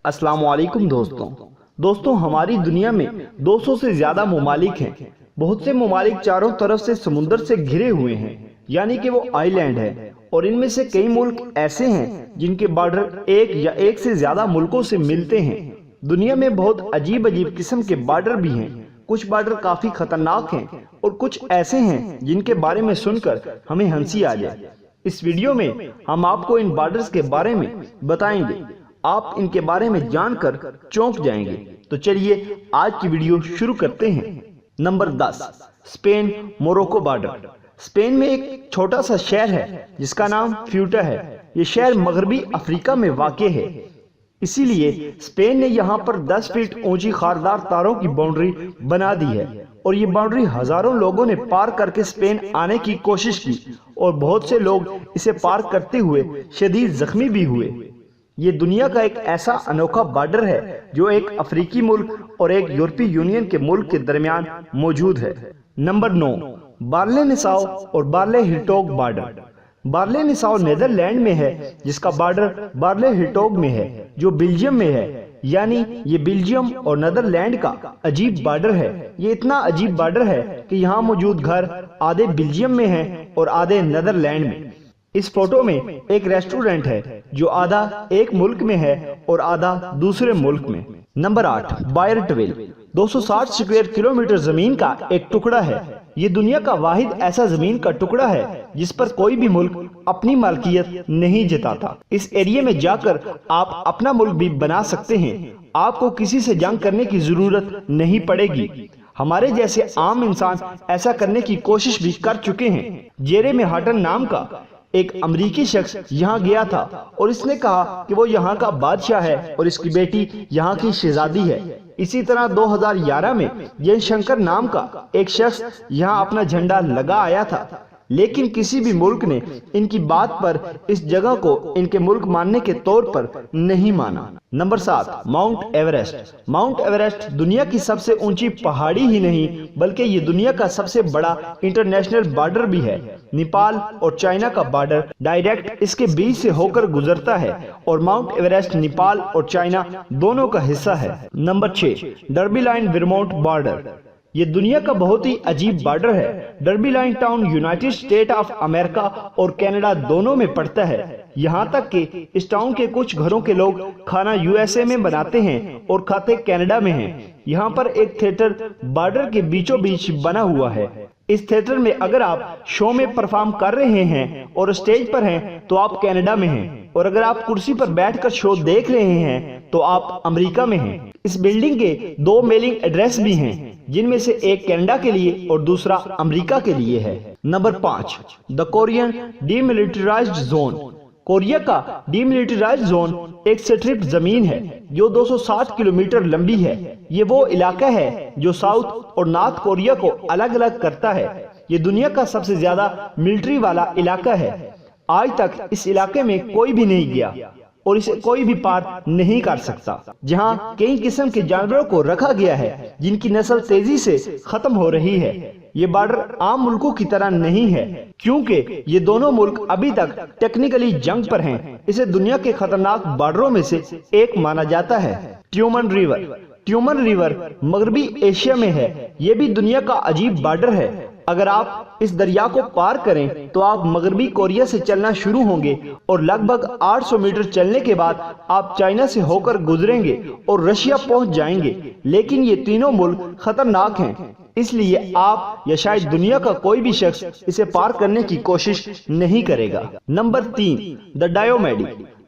السلام علیکم دوستوں ہماری دنیا میں 200 سے زیادہ ممالک ہیں۔ بہت سے ممالک چاروں طرف سے سمندر سے گھرے ہوئے ہیں، یعنی کہ وہ آئی لینڈ ہے، اور ان میں سے کئی ملک ایسے ہیں جن کے بارڈر ایک یا ایک سے زیادہ ملکوں سے ملتے ہیں۔ دنیا میں بہت عجیب قسم کے بارڈر بھی ہیں۔ کچھ بارڈر کافی خطرناک ہیں اور کچھ ایسے ہیں جن کے بارے میں سن کر ہمیں ہنسی آ جائے۔ اس ویڈیو میں ہم آپ کو ان بارڈرز کے بارے میں بتائیں گے، آپ ان کے بارے میں جان کر چونک جائیں گے۔ تو چلیے آج کی ویڈیو شروع کرتے ہیں۔ Number 10، Spain Morocco border. Spain میں ایک چھوٹا سا شہر ہے جس کا نام فیوٹا ہے۔ یہ شہر مغربی افریقہ میں واقع ہے، اسی لیے اسپین نے یہاں پر 10 فٹ اونچی خاردار تاروں کی باؤنڈری بنا دی ہے، اور یہ باؤنڈری ہزاروں لوگوں نے پار کر کے اسپین آنے کی کوشش کی، اور بہت سے لوگ اسے پار کرتے ہوئے شدید زخمی بھی ہوئے۔ یہ دنیا کا ایک ایسا انوکھا بارڈر ہے جو ایک افریقی ملک اور ایک یورپی یونین کے ملک کے درمیان موجود ہے۔ نمبر 9، بارلے نساؤ اور بارلے ہرٹوگ بارڈر۔ بارلے نساؤ نیدرلینڈ میں ہے، جس کا بارڈر بارلے ہرٹوگ میں ہے جو بیلجیم میں ہے، یعنی یہ بیلجیم اور نیدرلینڈ کا عجیب بارڈر ہے۔ یہ اتنا عجیب بارڈر ہے کہ یہاں موجود گھر آدھے بیلجیم میں ہیں اور آدھے نیدرلینڈ میں۔ اس فوٹو میں ایک ریسٹورنٹ ہے جو آدھا ایک ملک میں ہے اور آدھا دوسرے ملک میں۔ نمبر 8، بائرٹ ویل 260 اسکوائر کلومیٹر زمین کا ایک ٹکڑا ہے۔ یہ دنیا کا واحد ایسا زمین کا ٹکڑا ہے جس پر کوئی بھی ملک اپنی مالکیت نہیں جتاتا۔ اس ایریے میں جا کر آپ اپنا ملک بھی بنا سکتے ہیں، آپ کو کسی سے جنگ کرنے کی ضرورت نہیں پڑے گی۔ ہمارے جیسے عام انسان ایسا کرنے کی کوشش بھی کر چکے ہیں۔ جیریمی ہارٹن نام کا ایک امریکی شخص یہاں گیا تھا اور اس نے کہا کہ وہ یہاں کا بادشاہ ہے اور اس کی بیٹی یہاں کی شہزادی ہے۔ اسی طرح 2011 میں جے شنکر نام کا ایک شخص یہاں اپنا جھنڈا لگا آیا تھا، لیکن کسی بھی ملک نے ان کی بات پر اس جگہ کو ان کے ملک ماننے کے طور پر نہیں مانا۔ Number 7، Mount Everest. Mount Everest دنیا کی سب سے اونچی پہاڑی ہی نہیں بلکہ یہ دنیا کا سب سے بڑا انٹرنیشنل بارڈر بھی ہے۔ نیپال اور چائنا کا بارڈر ڈائریکٹ اس کے بیچ سے ہو کر گزرتا ہے، اور ماؤنٹ ایوریسٹ نیپال اور چائنا دونوں کا حصہ ہے۔ Number 6، derby line Vermont border. یہ دنیا کا بہت ہی عجیب بارڈر ہے۔ Derby line town United state of America اور کینیڈا دونوں میں پڑتا ہے، یہاں تک کہ اس ٹاؤن کے کچھ گھروں کے لوگ کھانا USA میں بناتے ہیں اور کھاتے کینیڈا میں ہیں۔ یہاں پر ایک تھیٹر بارڈر کے بیچوں بیچ بنا ہوا ہے۔ اس تھیٹر میں اگر آپ شو میں پرفارم کر رہے ہیں اور اسٹیج پر ہیں تو آپ کینیڈا میں ہیں، اور اگر آپ کرسی پر بیٹھ کر شو دیکھ رہے ہیں تو آپ امریکہ میں ہیں۔ اس بلڈنگ کے 2 میلنگ ایڈریس بھی ہیں، جن میں سے ایک کینیڈا کے لیے اور دوسرا امریکہ کے لیے ہے۔ نمبر 5، دی کورین ڈی ملٹرائزڈ زون۔ کوریا کا ڈی ملٹرائزڈ زون ایک سٹرپ زمین ہے جو 260 کلومیٹر لمبی ہے۔ یہ وہ علاقہ ہے جو ساؤتھ اور نارتھ کوریا کو الگ الگ کرتا ہے۔ یہ دنیا کا سب سے زیادہ ملٹری والا علاقہ ہے۔ آج تک اس علاقے میں کوئی بھی نہیں گیا اور اسے کوئی بھی پار نہیں کر سکتا، جہاں کئی قسم کے جانوروں کو رکھا گیا ہے جن کی نسل تیزی سے ختم ہو رہی ہے۔ یہ بارڈر عام ملکوں کی طرح نہیں ہے کیونکہ یہ دونوں ملک ابھی تک ٹیکنیکلی جنگ پر ہیں۔ اسے دنیا کے خطرناک بارڈروں میں سے ایک مانا جاتا ہے۔ ٹیومن ریور۔ ٹیومن ریور مغربی ایشیا میں ہے۔ یہ بھی دنیا کا عجیب بارڈر ہے۔ اگر آپ اس دریا کو پار کریں تو آپ مغربی کوریا سے چلنا شروع ہوں گے، اور لگ بھگ 800 میٹر چلنے کے بعد آپ چائنا سے ہو کر گزریں گے اور رشیا پہنچ جائیں گے۔ لیکن یہ تینوں ملک خطرناک ہیں، اس لیے آپ یا شاید دنیا کا کوئی بھی شخص اسے پار کرنے کی کوشش نہیں کرے گا۔ نمبر 3، دی ڈایومیڈی۔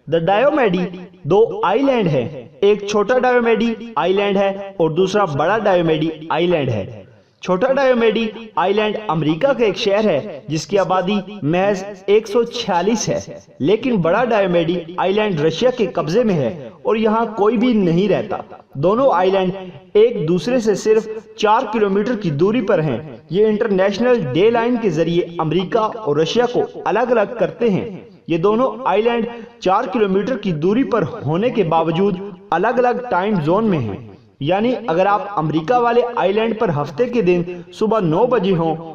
دی ڈایومیڈی 2 آئی لینڈ ہیں، ایک چھوٹا ڈایومیڈی آئی لینڈ ہے اور دوسرا بڑا ڈایومیڈی آئی لینڈ ہے۔ چھوٹا ڈایومیڈی آئی لینڈ امریکہ کا ایک شہر ہے جس کی آبادی محض 146 ہے، لیکن بڑا ڈایومیڈی آئی لینڈ رشیا کے قبضے میں ہے اور یہاں کوئی بھی نہیں رہتا۔ دونوں آئی لینڈ ایک دوسرے سے صرف 4 کلومیٹر کی دوری پر ہیں۔ یہ انٹرنیشنل ڈے لائن کے ذریعے امریکہ اور رشیا کو الگ الگ کرتے ہیں۔ یہ دونوں آئی لینڈ 4 کلومیٹر کی دوری پر ہونے کے باوجود الگ الگ ٹائم زون میں ہیں، یعنی اگر آپ امریکہ والے آئی لینڈ پر ہفتے کے دن صبح 9 بجے ہوں